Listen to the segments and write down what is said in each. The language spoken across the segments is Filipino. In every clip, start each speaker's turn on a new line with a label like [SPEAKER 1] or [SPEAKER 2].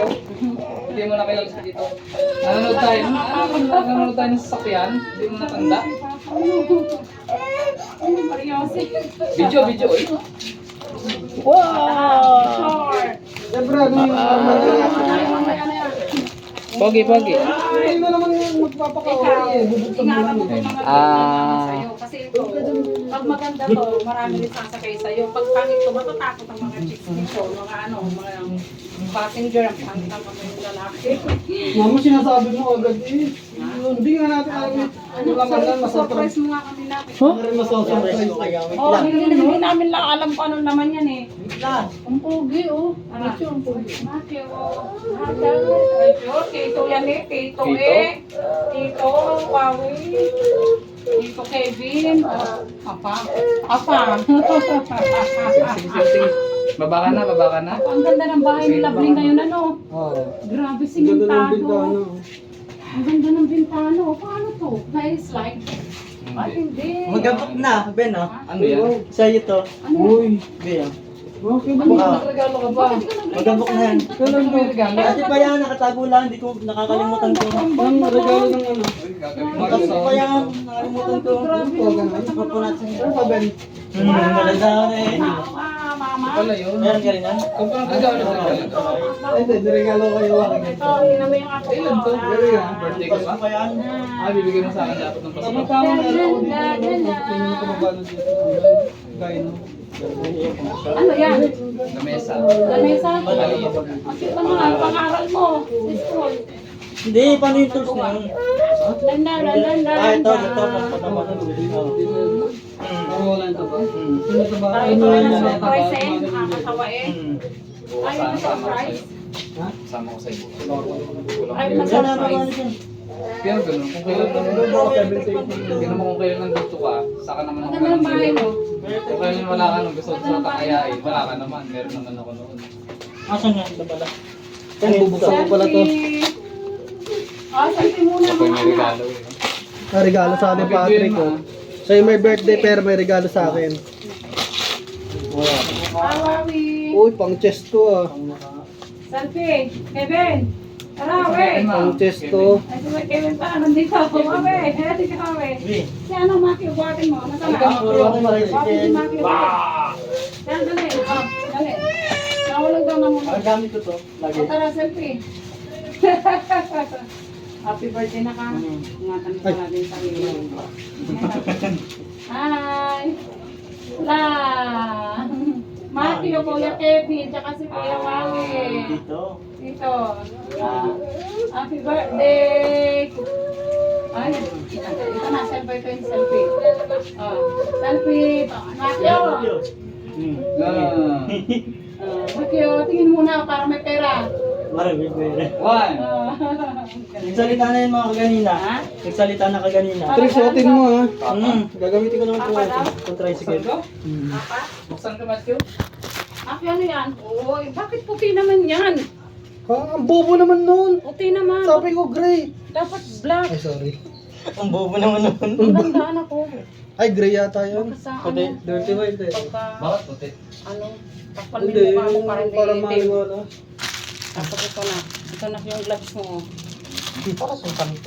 [SPEAKER 1] Tito. Hindi mo nakilala si Tito. Nanonood tayo ng sasakyan. Hindi mo natanda. Video, eh.
[SPEAKER 2] Wow!
[SPEAKER 3] Siyempre, ano yung
[SPEAKER 1] Pogi.
[SPEAKER 3] Ay, na naman yung magpapakaway eh. Bubuksan mo lang eh.
[SPEAKER 2] Sa'yo. Kasi ito, pag maganda to, marami rin sasakay sa'yo. Pag pangit to, matatakot ang mga chicks dito. Mga mga passenger, ang pangit ang mga yung lalaki.
[SPEAKER 3] Mama, sinasabi mo agad eh. Hindi nga natin alam eh. Ano laman lang,
[SPEAKER 2] Surprise mo nga kami natin.
[SPEAKER 3] Ano rin masasurprise ko kaya.
[SPEAKER 2] Oh, hindi namin lang alam kung ano naman yan eh.
[SPEAKER 3] Ang pogi oh.
[SPEAKER 2] Matthew, ang pogi. Matthew, Tito yan eh. Tito eh. Tito, Huawei. Tito Kevin. Apa.
[SPEAKER 1] Sige. Baba ka na.
[SPEAKER 2] Ang ganda ng bahay ni Labling ngayon ano.
[SPEAKER 3] Oo.
[SPEAKER 2] Grabe
[SPEAKER 3] Ganda ng bintana.
[SPEAKER 2] simentado. Ang ganda ng bintano. Paano to? Na-slide? Ay, hindi.
[SPEAKER 4] Magabok na, Ben, oh.
[SPEAKER 1] Ano yan?
[SPEAKER 4] Sa'yo to.
[SPEAKER 2] Ano yan?
[SPEAKER 3] Uy.
[SPEAKER 4] Ben, oh.
[SPEAKER 3] Bakit ba nagregalo ka ba?
[SPEAKER 2] Bakit ka nag-regalo
[SPEAKER 4] Magabok
[SPEAKER 2] sa
[SPEAKER 4] na yan.
[SPEAKER 2] akin?
[SPEAKER 1] Kailan mo yung regalo?
[SPEAKER 4] Ate pa yan, nakatago lang, hindi ko nakakalimutan ko.
[SPEAKER 3] Ang regalo ng ano?
[SPEAKER 4] Ate pa yan, nakalimutan ko. Ito natin.
[SPEAKER 3] Ano pa Ben?
[SPEAKER 4] Talaga eh.
[SPEAKER 2] Mama.
[SPEAKER 1] Pala yun.
[SPEAKER 4] Meron ka rin yan?
[SPEAKER 1] Kung parang regalo sa regalo.
[SPEAKER 3] Ay, hindi. Niregalo kayo akin.
[SPEAKER 2] Ito, tingnan mo yung ako.
[SPEAKER 1] Kailan to?
[SPEAKER 3] Pero yan.
[SPEAKER 1] Birthday ko
[SPEAKER 4] Gusto
[SPEAKER 1] ba?
[SPEAKER 4] pa yan?
[SPEAKER 1] Bibigay mo sa akin dapat ng pasok.
[SPEAKER 3] Tama na lang ako dito. Tingnan ko mabalo dito. Kain no?
[SPEAKER 2] Ano yan?
[SPEAKER 1] Lamesa.
[SPEAKER 2] Lamesa?
[SPEAKER 1] Maliit.
[SPEAKER 2] Ito mga pangaral mo. Sa school.
[SPEAKER 4] Hindi, paano yung tools na yun?
[SPEAKER 2] Dandan.
[SPEAKER 4] Ito, pagpatama.
[SPEAKER 3] Wala ito ba? Sino ito ba?
[SPEAKER 2] Ito na ng surprise eh. Nakakatawain. Ay, yung surprise.
[SPEAKER 1] Sama ko sa iyo.
[SPEAKER 2] Ay,
[SPEAKER 4] Yan na,
[SPEAKER 2] surprise.
[SPEAKER 1] Pero ganun, kung kailan ganun mo kung kailan nandito ka, saka naman ako
[SPEAKER 2] Maganda ng bahay mo.
[SPEAKER 1] Kung kailan wala ka nung gusto ko takayain, wala ka naman, meron naman ako noon.
[SPEAKER 4] Asan nga? Ito pala.
[SPEAKER 3] Ang bubuksan ko pala to.
[SPEAKER 2] Selfie muna
[SPEAKER 1] Ako yung may
[SPEAKER 2] muna.
[SPEAKER 1] regalo eh.
[SPEAKER 3] Regalo sa akin, Patrick ko. Sa'yo may birthday pero may regalo sa akin.
[SPEAKER 2] Huawei.
[SPEAKER 3] Uy, pang chest to ah.
[SPEAKER 2] Selfie. Kevin. Tara, we.
[SPEAKER 3] Pang chest to.
[SPEAKER 2] Ay, si Kevin pa. Nandito ako. Huawei. Hindi ka Huawei. Si ano, Maki, buhatin mo. Masama. Buhatin si Maki. Yan, dali. Dali. Nawalag daw na muna.
[SPEAKER 4] Ang gamit ko to. Lagi.
[SPEAKER 2] Tara, selfie. Happy birthday na ka. Ingatan mo palagi yung sarili mo. Hi! La! Matthew, Kuya Kevin, tsaka si Kuya Wally.
[SPEAKER 4] Dito.
[SPEAKER 2] Dito. Happy birthday! Ay, ito na, selfie ito yung selfie. Oh, selfie! Matthew! Matthew, tingin muna para may pera.
[SPEAKER 4] Marami, pwede.
[SPEAKER 1] One!
[SPEAKER 4] Nagsalita na yun mga kaganina.
[SPEAKER 2] Ha?
[SPEAKER 4] Nagsalita na kaganina.
[SPEAKER 3] Patrick, suotin mo ah.
[SPEAKER 4] Gagamitin ko naman po
[SPEAKER 2] Apa daw?
[SPEAKER 4] itong tricycle.
[SPEAKER 1] Buksan ko?
[SPEAKER 2] Apa?
[SPEAKER 1] Buksan ko, Matthew?
[SPEAKER 2] Aki, ano yan? Uy, bakit puti naman yan?
[SPEAKER 3] Ang bobo naman nun.
[SPEAKER 2] Puti naman.
[SPEAKER 3] Sabi ko gray.
[SPEAKER 2] Dapat black.
[SPEAKER 3] Ay, sorry.
[SPEAKER 4] Ang bobo naman naman.
[SPEAKER 2] Magandaan ako.
[SPEAKER 3] Ay, gray yata yun.
[SPEAKER 2] Baka sa
[SPEAKER 4] Puti.
[SPEAKER 2] ano,
[SPEAKER 3] Dirty white eh.
[SPEAKER 2] pagka,
[SPEAKER 1] Bakit puti?
[SPEAKER 2] ano, takpan mo
[SPEAKER 3] Hindi,
[SPEAKER 2] yung mukha mo para
[SPEAKER 3] yung
[SPEAKER 2] hindi
[SPEAKER 3] para
[SPEAKER 2] itim.
[SPEAKER 3] maliwala.
[SPEAKER 2] Tapos ito na. Ito na yung gloves mo.
[SPEAKER 4] Para sa pangit.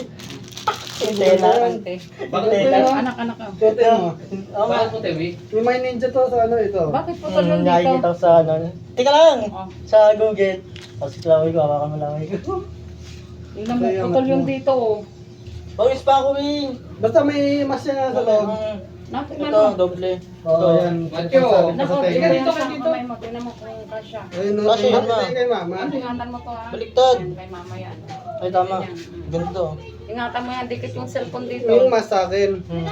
[SPEAKER 3] Tela.
[SPEAKER 2] Pante.
[SPEAKER 1] Bakit
[SPEAKER 4] Tela.
[SPEAKER 1] puti?
[SPEAKER 2] Anak-anak ka.
[SPEAKER 3] Suotin mo.
[SPEAKER 1] Bakit puti, Vic?
[SPEAKER 3] May my ninja to sa ano ito.
[SPEAKER 2] Bakit po talo dito?
[SPEAKER 4] Nakikita ko sa ano. Teka lang!
[SPEAKER 2] Oh,
[SPEAKER 4] Sa Google. Tapos si Chloe ko, hawakan mo lang ko.
[SPEAKER 2] tingnan mo, putol yung dito. Oh.
[SPEAKER 4] Pawis pa ako eh.
[SPEAKER 3] Basta may mas yan sa loob.
[SPEAKER 2] Tingnan
[SPEAKER 4] Ito,
[SPEAKER 2] mo.
[SPEAKER 4] doble.
[SPEAKER 3] Oo, yan.
[SPEAKER 1] Matthew.
[SPEAKER 2] Nako,
[SPEAKER 3] Sa
[SPEAKER 2] tingnan
[SPEAKER 3] tenga.
[SPEAKER 2] dito ka dito. Tingnan mo kung kasya.
[SPEAKER 3] Ayun, no.
[SPEAKER 4] Kasi yun, ma.
[SPEAKER 3] Kay mama.
[SPEAKER 2] Ingatan mo to ha.
[SPEAKER 4] Baliktad.
[SPEAKER 2] Yan, kay mama yan.
[SPEAKER 4] Ay tama.
[SPEAKER 2] Ganyan.
[SPEAKER 4] Ganito.
[SPEAKER 2] Ingatan mo yan, dikit yung cellphone dito.
[SPEAKER 3] Yung mas sa akin.
[SPEAKER 4] Hmm.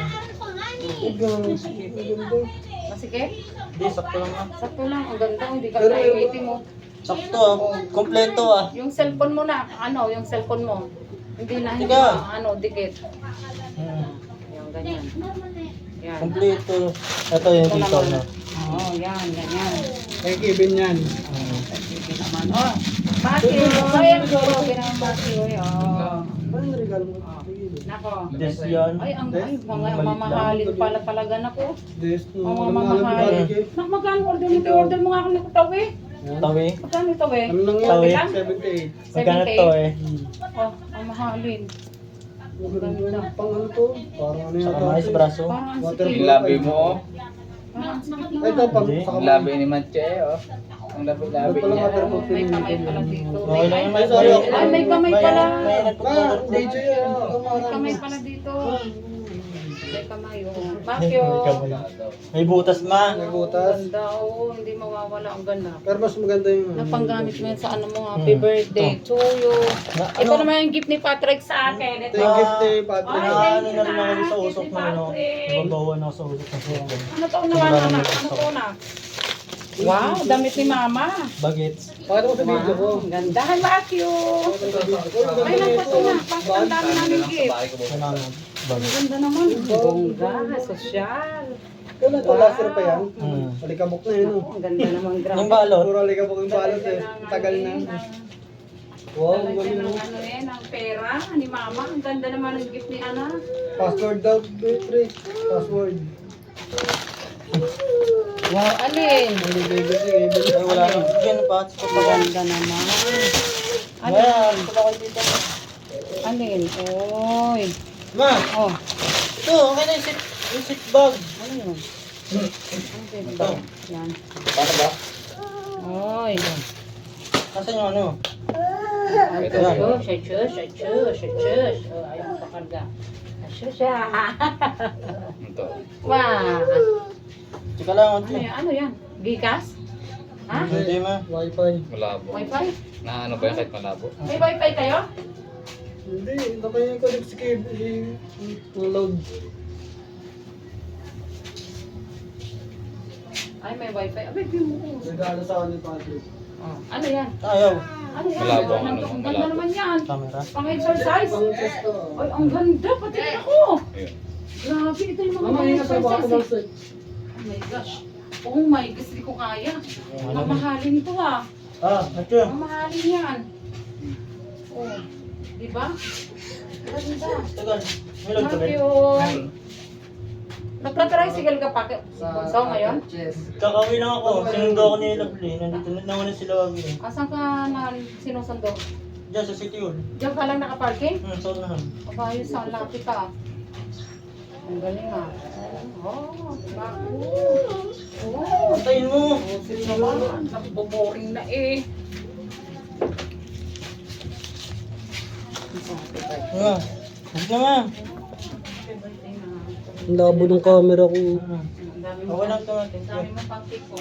[SPEAKER 2] Masige?
[SPEAKER 4] Hindi, sakto lang ah.
[SPEAKER 2] Sakto lang, ang ganda, hindi ka
[SPEAKER 3] Pero-
[SPEAKER 2] naiitim mo.
[SPEAKER 4] Sakto ah. Kompleto ah.
[SPEAKER 2] Yung cellphone mo na, ano, yung cellphone mo. Hindi na, hindi
[SPEAKER 4] Tiga.
[SPEAKER 2] na, ano, dikit.
[SPEAKER 4] Hmm.
[SPEAKER 2] Yung ganyan. Yan.
[SPEAKER 4] Kompleto. Ito yung
[SPEAKER 2] Ito
[SPEAKER 4] dito
[SPEAKER 2] naman.
[SPEAKER 4] na.
[SPEAKER 2] Oo, yan, ganyan.
[SPEAKER 3] Kay Kevin yan.
[SPEAKER 2] Sige naman. Oh, Matthew, ayan, gawin naman Matthew. Oh.
[SPEAKER 3] Ano yung regalo mo?
[SPEAKER 2] Nako.
[SPEAKER 4] Des yan.
[SPEAKER 2] Ay, mga mamahalin pala talaga nako.
[SPEAKER 3] Des, no.
[SPEAKER 2] Mga
[SPEAKER 3] Walang mahal ang
[SPEAKER 2] mamahalin.
[SPEAKER 3] bibalik eh.
[SPEAKER 2] Nak, magkano order mo? Order mo nga ako nakataw eh.
[SPEAKER 5] Tawi.
[SPEAKER 2] Magkano ito eh?
[SPEAKER 3] Ano lang
[SPEAKER 5] Tawi.
[SPEAKER 3] yan? 78.
[SPEAKER 5] Magkano to eh?
[SPEAKER 2] Oh, ang mahalin.
[SPEAKER 3] Pang ano to? Parang ano
[SPEAKER 5] Saka
[SPEAKER 3] yata
[SPEAKER 5] mais
[SPEAKER 3] ito eh.
[SPEAKER 5] braso.
[SPEAKER 2] Parang ang
[SPEAKER 3] Water
[SPEAKER 2] sikip.
[SPEAKER 1] Yung labi mo, oh.
[SPEAKER 2] Parang ang sakit
[SPEAKER 3] Ay, ito,
[SPEAKER 2] naman.
[SPEAKER 3] pang
[SPEAKER 5] Hindi.
[SPEAKER 3] sa
[SPEAKER 1] Yung
[SPEAKER 3] kamay.
[SPEAKER 1] labi ni Manche, oh. Ang labi-labi
[SPEAKER 3] Ito pala
[SPEAKER 1] niya.
[SPEAKER 3] water
[SPEAKER 2] Oh, may kamay pala dito.
[SPEAKER 5] Okay lang
[SPEAKER 2] May,
[SPEAKER 5] yun.
[SPEAKER 2] ay, may kamay pala.
[SPEAKER 5] May
[SPEAKER 3] Ah,
[SPEAKER 5] nagpupulot po.
[SPEAKER 3] DJ yan.
[SPEAKER 2] May kamay pala dito. May kamay, oh. Bakyo.
[SPEAKER 5] May butas ma.
[SPEAKER 3] May butas.
[SPEAKER 2] Ganda, oh. Hindi mawawala ang ganda.
[SPEAKER 3] Pero mas maganda yung
[SPEAKER 2] Napanggamit mo yan sa ano mo, happy birthday to you. Ito naman yung gift ni Patrick sa akin.
[SPEAKER 3] Ito yung gift ni Patrick.
[SPEAKER 2] Ay,
[SPEAKER 5] Ano
[SPEAKER 2] thank
[SPEAKER 5] na
[SPEAKER 2] you
[SPEAKER 5] rin ako sa
[SPEAKER 2] na.
[SPEAKER 5] usok
[SPEAKER 2] Gift
[SPEAKER 5] na
[SPEAKER 2] ni
[SPEAKER 5] ano.
[SPEAKER 2] Patrick.
[SPEAKER 5] Nababawan ako sa usok ng sukan.
[SPEAKER 2] Ano to naman, anak? Ano to na? Wow, damit ni Mama.
[SPEAKER 5] Bagets.
[SPEAKER 3] Pakita ko sa video ko.
[SPEAKER 2] Ang ganda. Hi, Matthew. Ay, nagpato na. Bakit ang dami namin gift?
[SPEAKER 5] Ano
[SPEAKER 2] Ang
[SPEAKER 5] bagets.
[SPEAKER 2] ganda naman. Bongga, sosyal.
[SPEAKER 3] Kailan ito? Last year pa yan?
[SPEAKER 5] Hmm.
[SPEAKER 3] Alikabok na yun. oh.
[SPEAKER 2] Ang ganda naman, grabe.
[SPEAKER 5] Yung balot.
[SPEAKER 3] Puro alikabok yung balot eh. Tagal na. Wow, ang
[SPEAKER 2] Talaga
[SPEAKER 3] galing
[SPEAKER 2] ng
[SPEAKER 3] mo.
[SPEAKER 2] ano eh, ng pera ni Mama. Ang ganda naman ng gift ni Ana.
[SPEAKER 3] Password daw, Patrick. Password.
[SPEAKER 2] Wow, alin?
[SPEAKER 5] Ay wala rin. Yan pa.
[SPEAKER 2] Maganda naman.
[SPEAKER 5] Ayan. Ito ako dito.
[SPEAKER 2] Alin? Oy.
[SPEAKER 5] Ma.
[SPEAKER 2] Oh,
[SPEAKER 5] Ito. Okay na yung seat bag.
[SPEAKER 2] ano yun? Ang ganda. Yan.
[SPEAKER 1] Paano ba?
[SPEAKER 2] Oy.
[SPEAKER 5] Nasaan yung ano?
[SPEAKER 2] Ay, shush, ay, shush, ay, shush, ay, shush. Oh, ayaw ko pakarga. Ay, shush, ah.
[SPEAKER 1] Ito.
[SPEAKER 2] Wow.
[SPEAKER 5] Tsaka lang.
[SPEAKER 2] Ano yan? Ano yan? Gikas? Ha?
[SPEAKER 5] Hindi ma.
[SPEAKER 3] Wi-Fi.
[SPEAKER 1] Malabo.
[SPEAKER 2] Wi-Fi?
[SPEAKER 1] Na ano ba yan kahit malabo?
[SPEAKER 2] May Wi-Fi kayo?
[SPEAKER 3] Hindi, ito pa yung connect si cable. Yung load.
[SPEAKER 2] Ay, may Wi-Fi. Abay, mo ko.
[SPEAKER 3] Regalo sa akin ni Patrick.
[SPEAKER 2] Oh, ano yan?
[SPEAKER 5] Ayaw.
[SPEAKER 2] Ano yan?
[SPEAKER 1] Malabo ang ano,
[SPEAKER 2] Ang ganda
[SPEAKER 1] malabo.
[SPEAKER 2] naman yan.
[SPEAKER 5] Camera.
[SPEAKER 2] Pang exercise.
[SPEAKER 3] Pang test to.
[SPEAKER 2] Ay, ang ganda. Pati ako.
[SPEAKER 1] Ayun.
[SPEAKER 2] Grabe, ito yung mga
[SPEAKER 3] Mama,
[SPEAKER 2] pang
[SPEAKER 3] ingat sa baka
[SPEAKER 2] exercise. Oh my gosh. Oh my gosh, hindi ko kaya. Mamahalin to ah.
[SPEAKER 5] Ah, ito.
[SPEAKER 2] Mamahalin yan. Oh, di ba? Ganda.
[SPEAKER 5] Tagal. May load ka ba?
[SPEAKER 2] Matthew. Nagka-tricycle ka pa Bunsaw ngayon?
[SPEAKER 5] Kakawin lang ako. Sinundo ako ni Lovely. Nandito na sila wag eh.
[SPEAKER 2] Asan ka na sinusundo?
[SPEAKER 5] Diyan sa City Hall.
[SPEAKER 2] Diyan ka lang nakaparking?
[SPEAKER 5] Sa unahan.
[SPEAKER 2] Kabayo sa lapit ah. Ang galing ah. Oh, bago. Oh,
[SPEAKER 5] Antayin mo.
[SPEAKER 2] sige naman. Nagbo-boring na eh.
[SPEAKER 5] Ah. Sige na.
[SPEAKER 3] Ang labo ng camera ko.
[SPEAKER 2] Ang dami mo
[SPEAKER 5] Okay lang ito natin.
[SPEAKER 2] Ang dami mo pang cake ko.